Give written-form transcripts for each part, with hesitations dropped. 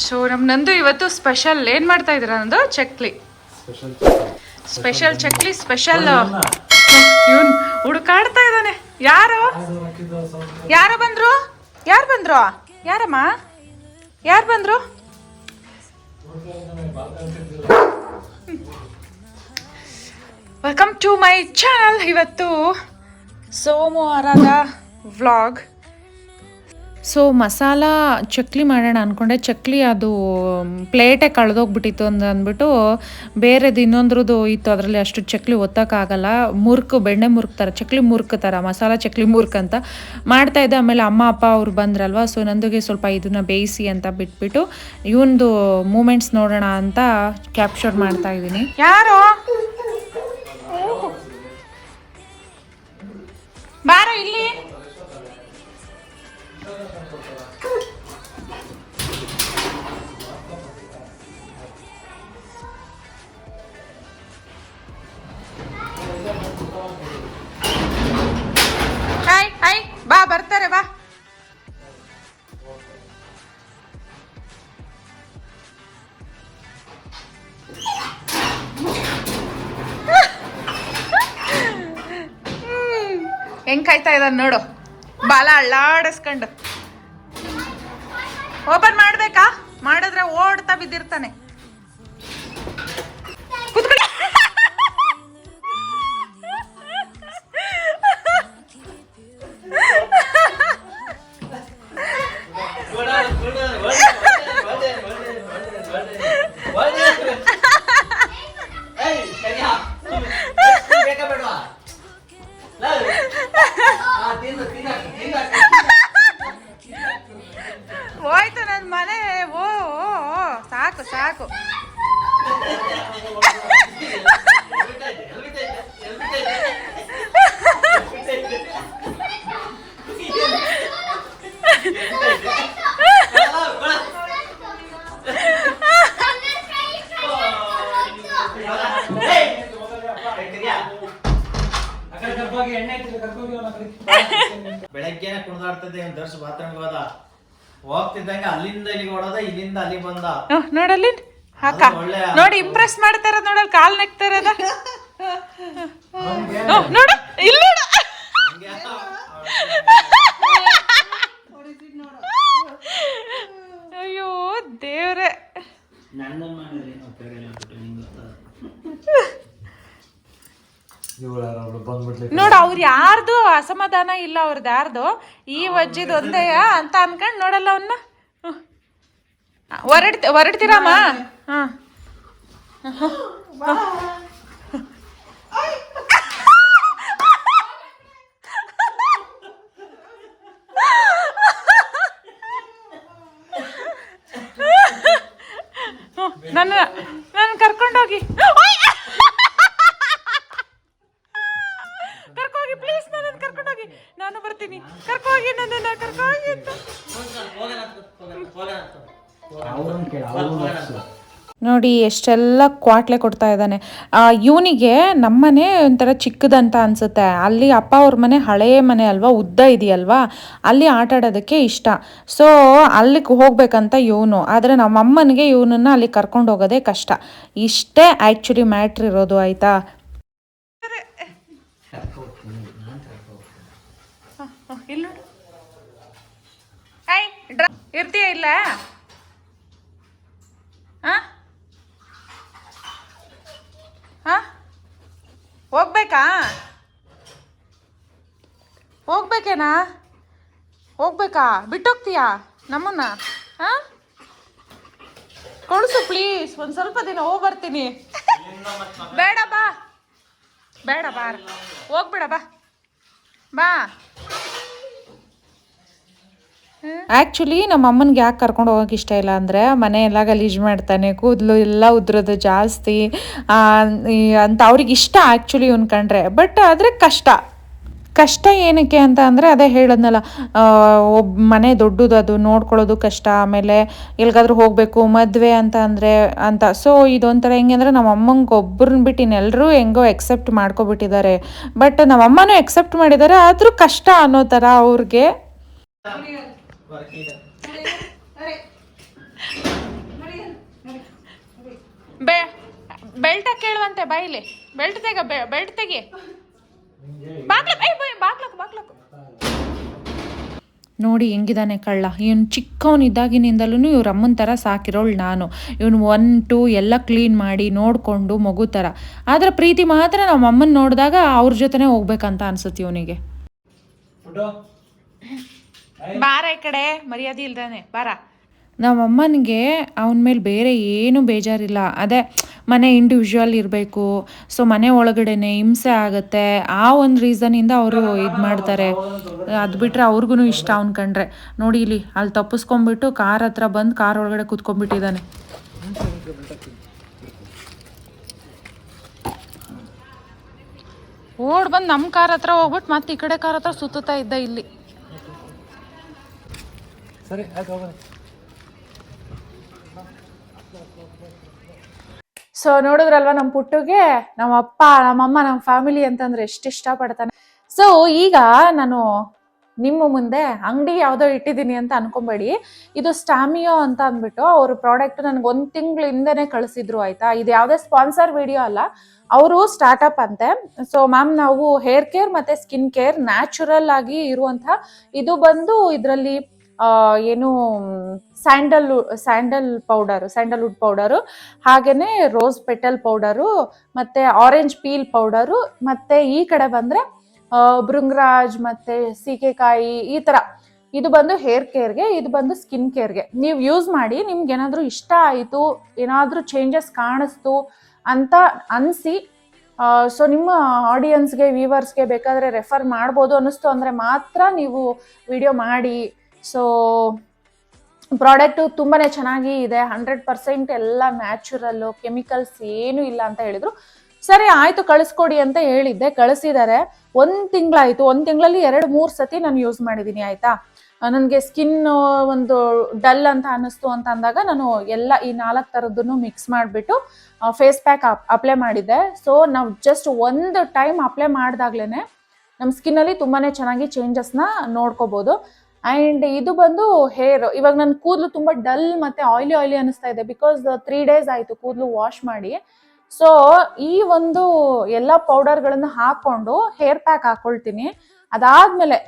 So ನಂದು ಇವತ್ತು special ಏನು ಮಾಡ್ತಾ ಇದ್ದೀರಾ ನಂದು ಚಕ್ಲಿ ಸ್ಪೆಷಲ್ ಚಕ್ಲಿ ಸ್ಪೆಷಲ್ ಇವನು ಹುಡುಕಾಡ್ತಾ ಇದ್ದಾನೆ. ಯಾರು ಬಂದ್ರು ಯಾರಮ್ಮ ಯಾರು ಬಂದ್ರು? Welcome to my channel. ಇವತ್ತು ಸೋಮವಾರದ ವ್ಲಾಗ್. ಸೊ ಮಸಾಲ ಚಕ್ಲಿ ಮಾಡೋಣ ಅಂದ್ಕೊಂಡೆ. ಚಕ್ಲಿ ಅದು ಪ್ಲೇಟೇ ಕಳೆದೋಗ್ಬಿಟ್ಟಿತ್ತು ಅಂದ್ಬಿಟ್ಟು ಬೇರೆದು ಇನ್ನೊಂದ್ರದ್ದು ಇತ್ತು, ಅದರಲ್ಲಿ ಅಷ್ಟು ಚಕ್ಲಿ ಒತ್ತಕ್ಕಾಗಲ್ಲ. ಬೆಣ್ಣೆ ಮುರುಕು ಥರ ಚಕ್ಲಿ ಮುರುಕು ಥರ ಮಸಾಲ ಚಕ್ಲಿ ಮುರುಕು ಅಂತ ಮಾಡ್ತಾಯಿದ್ದೆ. ಆಮೇಲೆ ಅಮ್ಮ ಅಪ್ಪ ಅವ್ರು ಬಂದ್ರಲ್ವ, ಸೊ ನಂದುಗೆ ಸ್ವಲ್ಪ ಇದನ್ನು ಬೇಯಿಸಿ ಅಂತ ಬಿಟ್ಬಿಟ್ಟು ಇವಂದು ಮೂಮೆಂಟ್ಸ್ ನೋಡೋಣ ಅಂತ ಕ್ಯಾಪ್ಚರ್ ಮಾಡ್ತಾ ಇದ್ದೀನಿ. ಯಾರೋ ಬಾರೋ ಇಲ್ಲಿ. ಬಾ ಬರ್ತಾರೆ ಬಾ. ಹೆಂಗ್ ಕಾಯ್ತಾ ಇದ್ದಾನೆ ನೋಡು, ಬಾಲ ಅಳ್ಳಾಡಿಸ್ಕೊಂಡು. ಓಪನ್ ಮಾಡ್ಬೇಕಾ? ಮಾಡಿದ್ರೆ ಓಡ್ತಾ ಬಿದ್ದಿರ್ತಾನೆ. ಹೋಯ್ತು ನನ್ನ ಮನೆ. ಓ ಸಾಕು ಸಾಕು. ಬೆಳಗ್ಗೆ ಕುಣಿದಾಡ್ತದೆ ದರ್ಶ ಬಾತ್ರೂಮ್ ಹೋದ, ಹೋಗ್ತಿದ್ದಂಗೆ ಅಲ್ಲಿಂದ ಇಲ್ಲಿಗೆ ಓಡೋದ, ಇಲ್ಲಿಂದ ಅಲ್ಲಿ ಬಂದ. ನೋಡಲ್ಲಿ ನೋಡಿ ಇಂಪ್ರೆಸ್ ಮಾಡ್ತಾರ, ನೋಡಲ್ಲಿ ಕಾಲ್ ನೆಕ್ತಾರದ ನೋಡು ಇಲ್ಲ. ಅಯ್ಯೋ ದೇವ್ರೆ, ನೋಡು ಅವ್ರು ಯಾರ್ದು ಅಸಮಾಧಾನ ಇಲ್ಲ, ಅವ್ರದ್ದು ಯಾರ್ದು ಈ ವಜ್ಜಿದ್ ಒಂದೇ ಅಂತ ಅನ್ಕೊಂಡ್ ನೋಡಲ್ಲ ಅವನ್ನ. ಹೊರಡ್ತೀರಮ್ಮ? ಹಾ ನನ್ನ ಕರ್ಕೊಂಡೋಗಿ ಕರ್ಕೋಗಿ ಪ್ಲೀಸ್, ನನ್ನನ್ನು ಕರ್ಕೊಂಡೋಗಿ, ನಾನು ಬರ್ತೀನಿ. ಕರ್ಕೋಗಿ ನನ್ನನ್ನು ಕರ್ಕೋಗಿ ಅಂತ. ನೋಡಿ ಎಷ್ಟೆಲ್ಲ ಕ್ವಾಟ್ಲೆ ಕೊಡ್ತಾ ಇದ್ದಾನೆ. ಇವನಿಗೆ ನಮ್ಮನೆ ಒಂಥರ ಚಿಕ್ಕದಂತ ಅನಿಸುತ್ತೆ. ಅಲ್ಲಿ ಅಪ್ಪ ಅವ್ರ ಮನೆ ಹಳೆಯ ಮನೆ ಅಲ್ವಾ, ಉದ್ದ ಇದೆಯಲ್ವಾ, ಅಲ್ಲಿ ಆಟ ಆಡೋದಕ್ಕೆ ಇಷ್ಟ. ಸೊ ಅಲ್ಲಿಗೆ ಹೋಗ್ಬೇಕಂತ ಇವನು, ಆದರೆ ನಮ್ಮ ಅಮ್ಮನಿಗೆ ಇವನನ್ನು ಅಲ್ಲಿ ಕರ್ಕೊಂಡು ಹೋಗೋದೇ ಕಷ್ಟ. ಇಷ್ಟೇ ಆ್ಯಕ್ಚುಲಿ ಮ್ಯಾಟ್ರ್ ಇರೋದು, ಆಯಿತಾ? ಇಲ್ಲ ಇರ್ತೀಯ ಇಲ್ಲ? ಹೋಗ್ಬೇಕಾ? ಹೋಗ್ಬೇಕೇನಾ? ಹೋಗ್ಬೇಕಾ? ಬಿಟ್ಟೋಗ್ತೀಯಾ ನಮ್ಮನ್ನ? ಕಳಿಸು ಪ್ಲೀಸ್, ಒಂದು ಸ್ವಲ್ಪ ದಿನ ಹೋಗಿ ಬರ್ತೀನಿ. ಬೇಡ ಬಾ, ಬೇಡ ಬಾ, ಹೋಗ್ಬೇಡ ಬಾ ಬಾ. ಆ್ಯಕ್ಚುಲಿ ನಮ್ಮ ಅಮ್ಮನಿಗೆ ಯಾಕೆ ಕರ್ಕೊಂಡು ಹೋಗೋಕೆ ಇಷ್ಟ ಇಲ್ಲ ಅಂದರೆ, ಮನೆ ಎಲ್ಲ ಗಲೀಜು ಮಾಡ್ತಾನೆ, ಕೂದಲು ಎಲ್ಲ ಉದ್ರೋದು ಜಾಸ್ತಿ ಅಂತ ಅವ್ರಿಗೆ ಇಷ್ಟ ಆ್ಯಕ್ಚುಲಿ ಇವ್ನು ಕಂಡ್ರೆ. ಬಟ್ ಆದರೆ ಕಷ್ಟ ಏನಕ್ಕೆ ಅಂತ ಅಂದರೆ, ಅದೇ ಹೇಳೋದ್ನಲ್ಲ, ಮನೆ ದೊಡ್ಡದು, ಅದು ನೋಡ್ಕೊಳ್ಳೋದು ಕಷ್ಟ. ಆಮೇಲೆ ಎಲ್ಲಿಗಾದ್ರೂ ಹೋಗಬೇಕು ಮದುವೆ ಅಂತ. ಸೊ ಇದೊಂಥರ ಹೆಂಗೆ ಅಂದರೆ, ನಮ್ಮ ಅಮ್ಮಂಗೆ ಒಬ್ಬರನ್ನ ಬಿಟ್ಟು ಇನ್ನೆಲ್ಲರೂ ಹೆಂಗೋ ಎಕ್ಸೆಪ್ಟ್ ಮಾಡ್ಕೊಬಿಟ್ಟಿದ್ದಾರೆ. ಬಟ್ ನಮ್ಮ ಅಮ್ಮನೂ ಎಕ್ಸೆಪ್ಟ್ ಮಾಡಿದ್ದಾರೆ, ಆದರೂ ಕಷ್ಟ ಅನ್ನೋ ಥರ ಅವ್ರಿಗೆ. ಬೆಲ್ಟ ಕೇಳುವಂತೆ ಬಾಯಿಲಿ. ಬೆಲ್ಟ್ ತೆಗ, ಬೆಲ್ಟ್ ತೆಗಿ. ಬಾಗ್ಲಕ್ ನೋಡಿ ಹೆಂಗಿದಾನೆ ಕಳ್ಳ. ಇವನು ಚಿಕ್ಕವನಿದ್ದಾಗಿನಿಂದಲೂ ಇವ್ರ ಅಮ್ಮನ ಥರ ಸಾಕಿರೋಳು ನಾನು. ಇವನು 1, 2 ಎಲ್ಲ ಕ್ಲೀನ್ ಮಾಡಿ ನೋಡಿಕೊಂಡು ಮಗು ಥರ. ಆದರೆ ಪ್ರೀತಿ ಮಾತ್ರ ನಮ್ಮ ಅಮ್ಮನ ನೋಡಿದಾಗ ಅವ್ರ ಜೊತೆನೇ ಹೋಗ್ಬೇಕಂತ ಅನ್ಸುತ್ತೆ ಇವನಿಗೆ. ಬಾರ ಈ ಕಡೆ, ಮರ್ಯಾದೆ ಇಲ್ದಾನೆ ಬಾರ. ನಮ್ಮಮ್ಮನಿಗೆ ಅವನ ಮೇಲೆ ಬೇರೆ ಏನೂ ಬೇಜಾರಿಲ್ಲ. ಅದೇ ಮನೆ ಇಂಡಿವಿಜುವಲ್ ಇರಬೇಕು, ಸೊ ಮನೆ ಒಳಗಡೆನೆ ಹಿಂಸೆ ಆಗುತ್ತೆ, ಆ ಒಂದು ರೀಸನಿಂದ ಅವರು ಇದು ಮಾಡ್ತಾರೆ. ಅದು ಬಿಟ್ಟರೆ ಅವ್ರಿಗೂ ಇಷ್ಟ ಅವ್ನು ಕಂಡ್ರೆ. ನೋಡಿ ಇಲ್ಲಿ ಅಲ್ಲಿ ತಪ್ಪಿಸ್ಕೊಂಡ್ಬಿಟ್ಟು ಕಾರ್ ಹತ್ರ ಬಂದು ಕಾರ್ ಒಳಗಡೆ ಕೂತ್ಕೊಂಡ್ಬಿಟ್ಟಿದ್ದಾನೆ. ಓಡ್ ಬಂದು ನಮ್ಮ ಕಾರ್ ಹತ್ರ ಹೋಗ್ಬಿಟ್ಟು ಮತ್ತೆ ಈ ಕಡೆ ಕಾರ್ ಹತ್ರ ಸುತ್ತಾ ಇದ್ದ ಇಲ್ಲಿ. ಸರಿ ಆಯ್ತು. ಸೊ ನೋಡಿದ್ರಲ್ವ ನಮ್ಮ ಪುಟ್ಟುಗೆ ನಮ್ಮ ಅಪ್ಪ ನಮ್ಮಮ್ಮ ನಮ್ಮ ಫ್ಯಾಮಿಲಿ ಅಂತಂದ್ರೆ ಎಷ್ಟು ಇಷ್ಟಪಡ್ತಾನೆ. ಸೊ ಈಗ ನಾನು ನಿಮ್ಮ ಮುಂದೆ ಅಂಗಡಿ ಯಾವುದೋ ಇಟ್ಟಿದ್ದೀನಿ ಅಂತ ಅನ್ಕೊಂಬೇಡಿ. ಇದು ಸ್ಟಾಮಿಯೋ ಅಂತ ಅಂದ್ಬಿಟ್ಟು ಅವ್ರ ಪ್ರಾಡಕ್ಟ್ ನನಗೆ 1 ತಿಂಗಳಿಂದನೇ ಕಳಿಸಿದ್ರು ಆಯ್ತಾ. ಇದು ಯಾವುದೇ ಸ್ಪಾನ್ಸರ್ ವಿಡಿಯೋ ಅಲ್ಲ, ಅವರು ಸ್ಟಾರ್ಟಪ್ ಅಂತೆ. ಸೊ ಮ್ಯಾಮ್ ನಾವು ಹೇರ್ ಕೇರ್ ಮತ್ತೆ ಸ್ಕಿನ್ ಕೇರ್ ನ್ಯಾಚುರಲ್ ಆಗಿ ಇರುವಂಥ ಇದು ಬಂದು ಇದರಲ್ಲಿ ಏನು ಸ್ಯಾಂಡಲ್ವುಡ್ ಪೌಡರು, ಹಾಗೇನೆ ರೋಸ್ ಪೆಟಲ್ ಪೌಡರು, ಮತ್ತೆ ಆರೆಂಜ್ ಪೀಲ್ ಪೌಡರು, ಮತ್ತೆ ಈ ಕಡೆ ಬಂದ್ರೆ ಭೃಂಗರಾಜ್ ಮತ್ತೆ ಸೀಗೆಕಾಯಿ ಈ ತರ. ಇದು ಬಂದು ಹೇರ್ ಕೇರ್ಗೆ, ಇದು ಬಂದು ಸ್ಕಿನ್ ಕೇರ್ಗೆ. ನೀವು ಯೂಸ್ ಮಾಡಿ, ನಿಮ್ಗೆ ಏನಾದರೂ ಇಷ್ಟ ಆಯಿತು, ಏನಾದರೂ ಚೇಂಜಸ್ ಕಾಣಿಸ್ತು ಅಂತ ಅನಿಸಿ, ಸೊ ನಿಮ್ಮ ಆಡಿಯನ್ಸ್ಗೆ ವ್ಯೂವರ್ಸ್ಗೆ ಬೇಕಾದರೆ ರೆಫರ್ ಮಾಡ್ಬೋದು ಅನ್ನಿಸ್ತು ಅಂದರೆ ಮಾತ್ರ ನೀವು ವಿಡಿಯೋ ಮಾಡಿ. ಸೊ ಪ್ರಾಡಕ್ಟು ತುಂಬಾ ಚೆನ್ನಾಗಿ ಇದೆ, 100% ಎಲ್ಲ ನ್ಯಾಚುರಲ್ಲು, ಕೆಮಿಕಲ್ಸ್ ಏನೂ ಇಲ್ಲ ಅಂತ ಹೇಳಿದರು. ಸರಿ ಆಯಿತು ಕಳಿಸ್ಕೊಡಿ ಅಂತ ಹೇಳಿದ್ದೆ, ಕಳಿಸಿದ್ದಾರೆ. 1 ತಿಂಗಳಾಯಿತು. 1 ತಿಂಗಳಲ್ಲಿ 2-3 ಸತಿ ನಾನು ಯೂಸ್ ಮಾಡಿದ್ದೀನಿ ಆಯಿತಾ. ನನಗೆ ಸ್ಕಿನ್ ಒಂದು ಡಲ್ ಅಂತ ಅನ್ನಿಸ್ತು ಅಂತ ಅಂದಾಗ ನಾನು ಎಲ್ಲ ಈ 4 ಥರದ್ದನ್ನು ಮಿಕ್ಸ್ ಮಾಡಿಬಿಟ್ಟು ಫೇಸ್ ಪ್ಯಾಕ್ ಅಪ್ಲೈ ಮಾಡಿದ್ದೆ. ಸೊ ನಾವು ಜಸ್ಟ್ 1 ಟೈಮ್ ಅಪ್ಲೈ ಮಾಡಿದಾಗ್ಲೇ ನಮ್ಮ ಸ್ಕಿನ್ನಲ್ಲಿ ತುಂಬಾ ಚೆನ್ನಾಗಿ ಚೇಂಜಸ್ನ ನೋಡ್ಕೋಬೋದು. ಆ್ಯಂಡ್ ಇದು ಬಂದು ಹೇರ್, ಇವಾಗ ನನ್ನ ಕೂದಲು ತುಂಬ ಡಲ್ ಮತ್ತು ಆಯ್ಲಿ ಅನ್ನಿಸ್ತಾ ಇದೆ, ಬಿಕಾಸ್ 3 ಡೇಸ್ ಆಯಿತು ಕೂದಲು ವಾಶ್ ಮಾಡಿ. ಸೊ ಈ ಒಂದು ಎಲ್ಲ ಪೌಡರ್ಗಳನ್ನು ಹಾಕ್ಕೊಂಡು ಹೇರ್ ಪ್ಯಾಕ್ ಹಾಕ್ಕೊಳ್ತೀನಿ. ಅದಾದಮೇಲೆ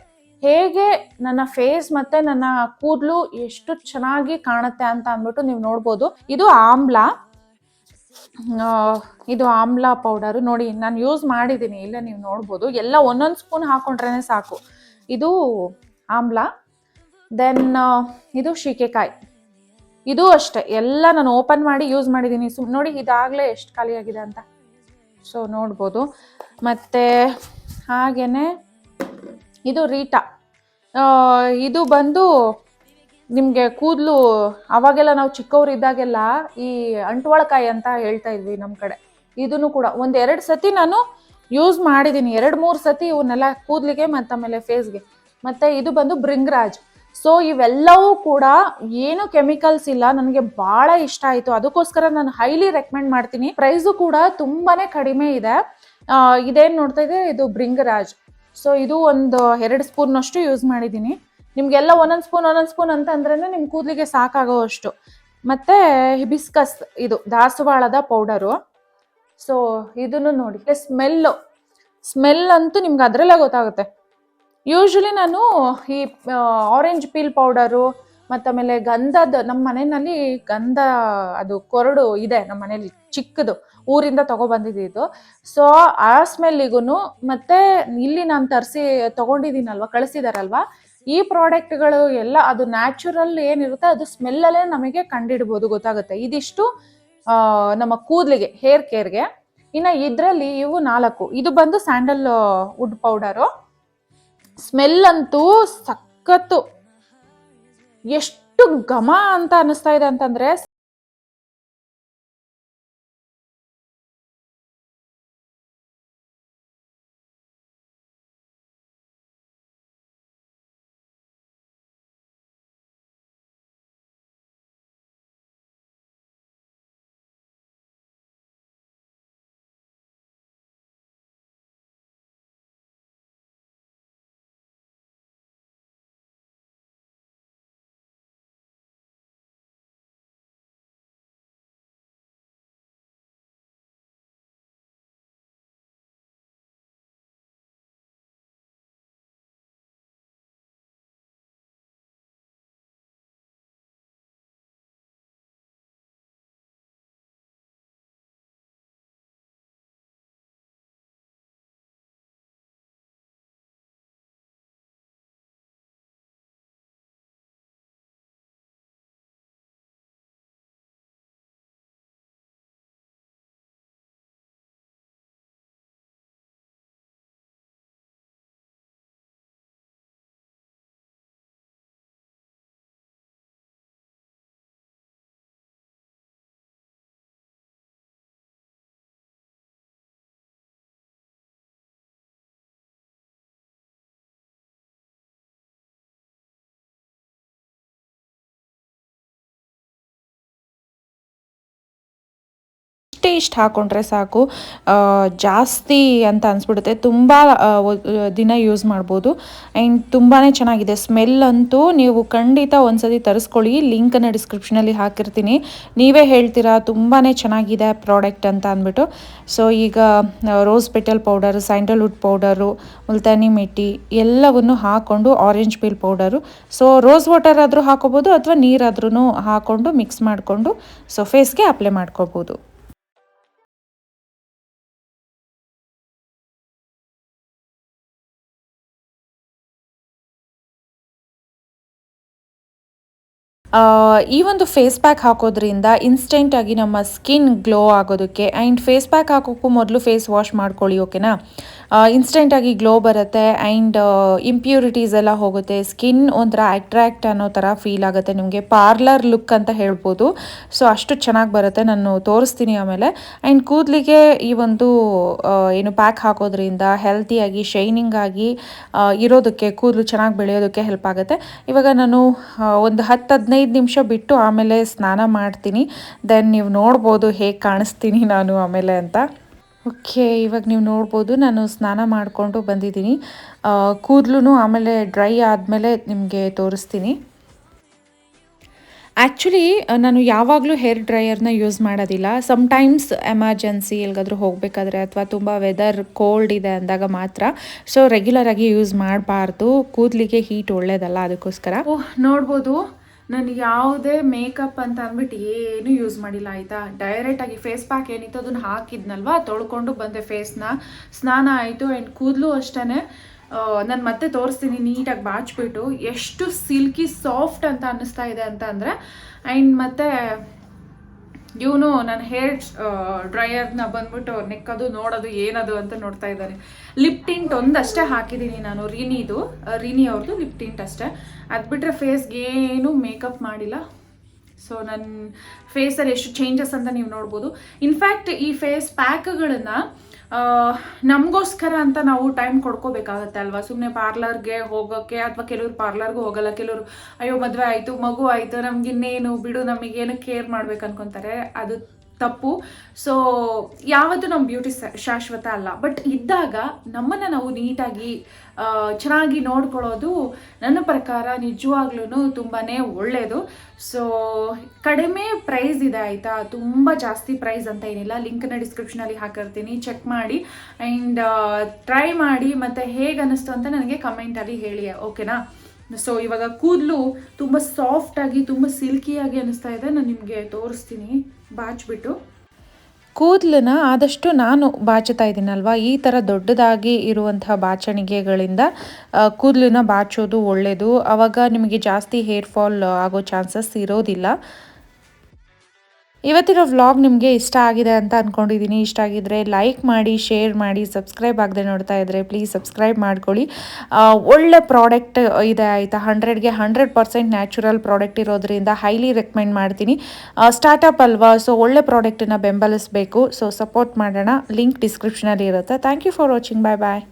ಹೇಗೆ ನನ್ನ ಫೇಸ್ ಮತ್ತು ನನ್ನ ಕೂದಲು ಎಷ್ಟು ಚೆನ್ನಾಗಿ ಕಾಣುತ್ತೆ ಅಂತ ಅಂದ್ಬಿಟ್ಟು ನೀವು ನೋಡ್ಬೋದು. ಇದು ಆಮ್ಲಾ ಪೌಡರು ನೋಡಿ, ನಾನು ಯೂಸ್ ಮಾಡಿದ್ದೀನಿ, ಇಲ್ಲ ನೀವು ನೋಡ್ಬೋದು. ಎಲ್ಲ 1 ಸ್ಪೂನ್ ಹಾಕ್ಕೊಂಡ್ರೇ ಸಾಕು. ಇದು ಆಮ್ಲಾ. ದೆನ್ ಇದು ಶೀಗೆಕಾಯಿ, ಇದು ಅಷ್ಟೇ ಎಲ್ಲ ನಾನು ಓಪನ್ ಮಾಡಿ ಯೂಸ್ ಮಾಡಿದ್ದೀನಿ. ನೋಡಿ ಇದಾಗಲೇ ಎಷ್ಟು ಖಾಲಿಯಾಗಿದೆ ಅಂತ, ಸೊ ನೋಡ್ಬೋದು. ಮತ್ತು ಹಾಗೆಯೇ ಇದು ರೀಟಾ. ಇದು ಬಂದು ನಿಮಗೆ ಕೂದಲು, ಅವಾಗೆಲ್ಲ ನಾವು ಚಿಕ್ಕವರು ಇದ್ದಾಗೆಲ್ಲ ಈ ಅಂಟ್ವಾಳಕಾಯಿ ಅಂತ ಹೇಳ್ತಾ ಇದ್ವಿ ನಮ್ಮ ಕಡೆ. ಇದನ್ನು ಕೂಡ 1-2 ಸತಿ ನಾನು ಯೂಸ್ ಮಾಡಿದ್ದೀನಿ, 2-3 ಸತಿ ಇವನ್ನೆಲ್ಲ ಕೂದಲಿಗೆ ಮತ್ತು ಆಮೇಲೆ ಫೇಸ್ಗೆ. ಮತ್ತು ಇದು ಬಂದು ಭೃಂಗರಾಜ್. ಸೊ ಇವೆಲ್ಲವೂ ಕೂಡ ಏನು ಕೆಮಿಕಲ್ಸ್ ಇಲ್ಲ, ನನಗೆ ಭಾಳ ಇಷ್ಟ ಆಯಿತು, ಅದಕ್ಕೋಸ್ಕರ ನಾನು ಹೈಲಿ ರೆಕಮೆಂಡ್ ಮಾಡ್ತೀನಿ. ಪ್ರೈಸು ಕೂಡ ತುಂಬಾ ಕಡಿಮೆ ಇದೆ. ಇದೇನು ನೋಡ್ತಾ ಇದೆ, ಇದು ಭೃಂಗರಾಜ್. ಸೊ ಇದು ಒಂದು 2 ಸ್ಪೂನ್ನಷ್ಟು ಯೂಸ್ ಮಾಡಿದ್ದೀನಿ. ನಿಮಗೆಲ್ಲ 1 ಸ್ಪೂನ್ ಅಂತ ಅಂದ್ರೆ ನಿಮ್ಮ ಕೂದಲಿಗೆ ಸಾಕಾಗೋ ಅಷ್ಟು. ಮತ್ತು ಹಿಬಿಸ್ಕಸ್, ಇದು ದಾಸವಾಳದ ಪೌಡರು. ಸೊ ಇದನ್ನು ನೋಡಿ, ಸ್ಮೆಲ್ ಅಂತೂ ನಿಮ್ಗೆ ಅದರಲ್ಲೇ ಗೊತ್ತಾಗುತ್ತೆ. ಯೂಶ್ವಲಿ ನಾನು ಈ ಆರೆಂಜ್ ಪೀಲ್ ಪೌಡರು ಮತ್ತು ಆಮೇಲೆ ಗಂಧದ, ನಮ್ಮ ಮನೆಯಲ್ಲಿ ಗಂಧ ಅದು ಕೊರಡು ಇದೆ ನಮ್ಮ ಮನೇಲಿ, ಚಿಕ್ಕದು ಊರಿಂದ ತೊಗೊಬಂದಿದ್ದು. ಸೊ ಆ ಸ್ಮೆಲ್ಲಿಗೂ ಮತ್ತು ಇಲ್ಲಿ ನಾನು ತೊಗೊಂಡಿದ್ದೀನಲ್ವ, ಕಳಿಸಿದಾರಲ್ವ, ಈ ಪ್ರಾಡಕ್ಟ್ಗಳು ಎಲ್ಲ ಅದು ನ್ಯಾಚುರಲ್ ಏನಿರುತ್ತೆ ಅದು ಸ್ಮೆಲ್ಲಲ್ಲೇ ನಮಗೆ ಕಂಡಿಡ್ಬೋದು, ಗೊತ್ತಾಗುತ್ತೆ. ಇದಿಷ್ಟು ನಮ್ಮ ಕೂದಲಿಗೆ, ಹೇರ್ ಕೇರ್ಗೆ. ಇನ್ನು ಇದರಲ್ಲಿ ಇವು 4. ಇದು ಬಂದು ಸ್ಯಾಂಡಲ್ ವುಡ್ ಪೌಡರು. ಸ್ಮೆಲ್ ಅಂತೂ ಸಖತ್ತು, ಎಷ್ಟು ಘಮ ಅಂತ ಅನ್ನಿಸ್ತಾ ಇದೆ ಅಂತಂದ್ರೆ ಇಷ್ಟು ಹಾಕ್ಕೊಂಡ್ರೆ ಸಾಕು, ಜಾಸ್ತಿ ಅಂತ ಅನಿಸ್ಬಿಡುತ್ತೆ. ತುಂಬ ದಿನ ಯೂಸ್ ಮಾಡ್ಬೋದು ಆ್ಯಂಡ್ ತುಂಬಾ ಚೆನ್ನಾಗಿದೆ. ಸ್ಮೆಲ್ ಅಂತೂ ನೀವು ಖಂಡಿತ ಒಂದ್ಸತಿ ತರಿಸ್ಕೊಳ್ಳಿ. ಲಿಂಕನ್ನು ಡಿಸ್ಕ್ರಿಪ್ಷನಲ್ಲಿ ಹಾಕಿರ್ತೀನಿ. ನೀವೇ ಹೇಳ್ತೀರಾ ತುಂಬಾ ಚೆನ್ನಾಗಿದೆ ಪ್ರಾಡಕ್ಟ್ ಅಂತ ಅಂದ್ಬಿಟ್ಟು. ಸೊ ಈಗ rose petal powder, Sandalwood powder, Multani ಮೆಟ್ಟಿ ಎಲ್ಲವನ್ನು ಹಾಕ್ಕೊಂಡು orange peel powder, so rose water ಆದರೂ ಹಾಕೋಬೋದು ಅಥವಾ ನೀರಾದ್ರೂ ಹಾಕ್ಕೊಂಡು ಮಿಕ್ಸ್ ಮಾಡಿಕೊಂಡು ಸೊ ಫೇಸ್ಗೆ ಅಪ್ಲೈ ಮಾಡ್ಕೋಬೋದು. ಈ ಒಂದು ಫೇಸ್ ಪ್ಯಾಕ್ ಹಾಕೋದ್ರಿಂದ ಇನ್ಸ್ಟೆಂಟಾಗಿ ನಮ್ಮ ಸ್ಕಿನ್ ಗ್ಲೋ ಆಗೋದಕ್ಕೆ, ಆ್ಯಂಡ್ ಫೇಸ್ ಪ್ಯಾಕ್ ಹಾಕೋಕ್ಕೂ ಮೊದಲು ಫೇಸ್ ವಾಶ್ ಮಾಡ್ಕೊಳ್ಳಿ, ಓಕೆನಾ. ಇನ್ಸ್ಟೆಂಟಾಗಿ ಗ್ಲೋ ಬರುತ್ತೆ ಆ್ಯಂಡ್ ಇಂಪ್ಯೂರಿಟೀಸ್ ಎಲ್ಲ ಹೋಗುತ್ತೆ. ಸ್ಕಿನ್ ಒಂಥರ ಅಟ್ರ್ಯಾಕ್ಟ್ ಅನ್ನೋ ಥರ ಫೀಲ್ ಆಗುತ್ತೆ ನಿಮಗೆ. ಪಾರ್ಲರ್ ಲುಕ್ ಅಂತ ಹೇಳ್ಬೋದು. ಸೊ ಅಷ್ಟು ಚೆನ್ನಾಗಿ ಬರುತ್ತೆ. ನಾನು ತೋರಿಸ್ತೀನಿ ಆಮೇಲೆ. ಆ್ಯಂಡ್ ಕೂದಲಿಗೆ ಈ ಒಂದು ಏನು ಪ್ಯಾಕ್ ಹಾಕೋದ್ರಿಂದ ಹೆಲ್ತಿಯಾಗಿ ಶೈನಿಂಗ್ ಆಗಿ ಇರೋದಕ್ಕೆ, ಕೂದಲು ಚೆನ್ನಾಗಿ ಬೆಳೆಯೋದಕ್ಕೆ ಹೆಲ್ಪ್ ಆಗುತ್ತೆ. ಇವಾಗ ನಾನು ಒಂದು 10-15 ನಿಮಿಷ ಬಿಟ್ಟು ಆಮೇಲೆ ಸ್ನಾನ ಮಾಡ್ತೀನಿ. ದೆನ್ ನೀವು ನೋಡ್ಬೋದು ಹೇಗೆ ಕಾಣಿಸ್ತೀನಿ ನಾನು ಆಮೇಲೆ ಅಂತ. ಓಕೆ, ಇವಾಗ ನೀವು ನೋಡ್ಬೋದು ನಾನು ಸ್ನಾನ ಮಾಡಿಕೊಂಡು ಬಂದಿದ್ದೀನಿ. ಕೂದಲು ಆಮೇಲೆ ಡ್ರೈ ಆದಮೇಲೆ ನಿಮಗೆ ತೋರಿಸ್ತೀನಿ. ಆ್ಯಕ್ಚುಲಿ ನಾನು ಯಾವಾಗಲೂ ಹೇರ್ ಡ್ರೈಯರ್ನ ಯೂಸ್ ಮಾಡೋದಿಲ್ಲ. ಸಮ್ಟೈಮ್ಸ್ ಎಮರ್ಜೆನ್ಸಿ ಎಲ್ಲಿಗಾದ್ರೂ ಹೋಗಬೇಕಾದ್ರೆ ಅಥವಾ ತುಂಬ ವೆದರ್ ಕೋಲ್ಡ್ ಇದೆ ಅಂದಾಗ ಮಾತ್ರ. ಸೊ ರೆಗ್ಯುಲರಾಗಿ ಯೂಸ್ ಮಾಡಬಾರ್ದು, ಕೂದಲಿಗೆ ಹೀಟ್ ಒಳ್ಳೇದಲ್ಲ, ಅದಕ್ಕೋಸ್ಕರ. ನೋಡ್ಬೋದು ನಾನು ಯಾವುದೇ ಮೇಕಪ್ ಅಂತ ಅಂದ್ಬಿಟ್ಟು ಏನು ಯೂಸ್ ಮಾಡಿಲ್ಲ, ಆಯಿತಾ. ಡೈರೆಕ್ಟಾಗಿ ಫೇಸ್ ಪ್ಯಾಕ್ ಏನಿತ್ತು ಅದನ್ನು ಹಾಕಿದ್ನಲ್ವ, ತೊಳ್ಕೊಂಡು ಬಂದೆ ಫೇಸ್ನ. ಸ್ನಾನ ಆಯಿತು ಆ್ಯಂಡ್ ಕೂದಲು ಅಷ್ಟೇ. ನಾನು ಮತ್ತೆ ತೋರಿಸ್ತೀನಿ ನೀಟಾಗಿ ಬಾಚ್ಬಿಟ್ಟು ಎಷ್ಟು ಸಿಲ್ಕಿ ಸಾಫ್ಟ್ ಅಂತ ಅನ್ನಿಸ್ತಾ ಇದೆ ಅಂತ ಅಂದರೆ. ಆ್ಯಂಡ್ ಮತ್ತು ಇವನು ನನ್ನ ಹೇರ್ ಡ್ರೈಯರ್ನ ಬಂದ್ಬಿಟ್ಟು ನೆಕ್ಕದು ನೋಡೋದು ಏನದು ಅಂತ ನೋಡ್ತಾ ಇದ್ದಾನೆ. ಲಿಪ್ ಟಿಂಟ್ ಒಂದಷ್ಟೇ ಹಾಕಿದ್ದೀನಿ ನಾನು, ರೀನಿ ಅವ್ರದ್ದು ಲಿಪ್ ಟಿಂಟ್ ಅಷ್ಟೇ. ಅದು ಬಿಟ್ಟರೆ ಫೇಸ್ಗೆ ಏನು ಮೇಕಪ್ ಮಾಡಿಲ್ಲ. ಸೊ ನನ್ನ ಫೇಸಲ್ಲಿ ಎಷ್ಟು ಚೇಂಜಸ್ ಅಂತ ನೀವು ನೋಡ್ಬೋದು. ಇನ್ಫ್ಯಾಕ್ಟ್ ಈ ಫೇಸ್ ಪ್ಯಾಕ್ಗಳನ್ನು ನಮಗೋಸ್ಕರ ಅಂತ ನಾವು ಟೈಮ್ ಕೊಡ್ಕೋಬೇಕಾಗತ್ತೆ ಅಲ್ವಾ. ಸುಮ್ಮನೆ ಪಾರ್ಲರ್ಗೆ ಹೋಗೋಕ್ಕೆ, ಅಥವಾ ಕೆಲವರು ಪಾರ್ಲರ್ಗೂ ಹೋಗಲ್ಲ. ಕೆಲವರು ಅಯ್ಯೋ ಮದುವೆ ಆಯಿತು, ಮಗು ಆಯಿತು, ನಮಗಿನ್ನೇನು ಬಿಡು, ನಮಗೇನು ಕೇರ್ ಮಾಡ್ಬೇಕು ಅನ್ಕೊತಾರೆ. ಅದು ತಪ್ಪು. ಸೊ ಯಾವತ್ತೂ ನಮ್ಮ ಬ್ಯೂಟಿ ಶಾಶ್ವತ ಅಲ್ಲ. ಬಟ್ ಇದ್ದಾಗ ನಮ್ಮನ್ನು ನಾವು ನೀಟಾಗಿ ಚೆನ್ನಾಗಿ ನೋಡ್ಕೊಳ್ಳೋದು ನನ್ನ ಪ್ರಕಾರ ನಿಜವಾಗ್ಲೂ ತುಂಬಾ ಒಳ್ಳೆಯದು. ಸೊ ಕಡಿಮೆ ಪ್ರೈಸ್ ಇದೆ, ಆಯಿತಾ. ತುಂಬ ಜಾಸ್ತಿ ಪ್ರೈಸ್ ಅಂತ ಏನಿಲ್ಲ. ಲಿಂಕನ್ನ ಡಿಸ್ಕ್ರಿಪ್ಷನಲ್ಲಿ ಹಾಕಿರ್ತೀನಿ, ಚೆಕ್ ಮಾಡಿ ಆ್ಯಂಡ್ ಟ್ರೈ ಮಾಡಿ. ಮತ್ತು ಹೇಗೆ ಅನ್ನಿಸ್ತು ಅಂತ ನನಗೆ ಕಮೆಂಟಲ್ಲಿ ಹೇಳಿ, ಓಕೆನಾ. ಸೊ ಇವಾಗ ಕೂದಲು ತುಂಬ ಸಾಫ್ಟಾಗಿ, ತುಂಬ ಸಿಲ್ಕಿಯಾಗಿ ಅನ್ನಿಸ್ತಾ ಇದೆ. ನಾನು ನಿಮಗೆ ತೋರಿಸ್ತೀನಿ ಬಾಚ್ಬಿಟ್ಟು. ಕೂದಲನ್ನ ಆದಷ್ಟು ನಾನು ಬಾಚುತ್ತಾ ಇದ್ದೀನಲ್ವ, ಈ ಥರ ದೊಡ್ಡದಾಗಿ ಇರುವಂತಹ ಬಾಚಣಿಗೆಗಳಿಂದ ಕೂದಲನ್ನ ಬಾಚೋದು ಒಳ್ಳೆಯದು. ಆವಾಗ ನಿಮಗೆ ಜಾಸ್ತಿ ಹೇರ್ ಫಾಲ್ ಆಗೋ ಚಾನ್ಸಸ್ ಇರೋದಿಲ್ಲ. ಇವತ್ತಿನ ವ್ಲಾಗ್ ನಿಮಗೆ ಇಷ್ಟ ಆಗಿದೆ ಅಂತ ಅಂದ್ಕೊಂಡಿದ್ದೀನಿ. ಇಷ್ಟ ಆಗಿದ್ದರೆ ಲೈಕ್ ಮಾಡಿ, ಶೇರ್ ಮಾಡಿ, ಸಬ್ಸ್ಕ್ರೈಬ್ ಆಗದೆ ನೋಡ್ತಾ ಇದ್ದರೆ ಪ್ಲೀಸ್ ಸಬ್ಸ್ಕ್ರೈಬ್ ಮಾಡ್ಕೊಳ್ಳಿ. ಒಳ್ಳೆ ಪ್ರಾಡಕ್ಟ್ ಇದೆ, ಆಯಿತಾ. 100ಗೆ 100% ನ್ಯಾಚುರಲ್ ಪ್ರಾಡಕ್ಟ್ ಇರೋದ್ರಿಂದ ಹೈಲಿ ರೆಕಮೆಂಡ್ ಮಾಡ್ತೀನಿ. ಸ್ಟಾರ್ಟಪ್ ಅಲ್ವಾ, ಸೊ ಒಳ್ಳೆ ಪ್ರಾಡಕ್ಟನ್ನು ಬೆಂಬಲಿಸಬೇಕು. ಸೊ ಸಪೋರ್ಟ್ ಮಾಡೋಣ. ಲಿಂಕ್ ಡಿಸ್ಕ್ರಿಪ್ಷನಲ್ಲಿ ಇರುತ್ತೆ. Thank you for watching. Bye bye.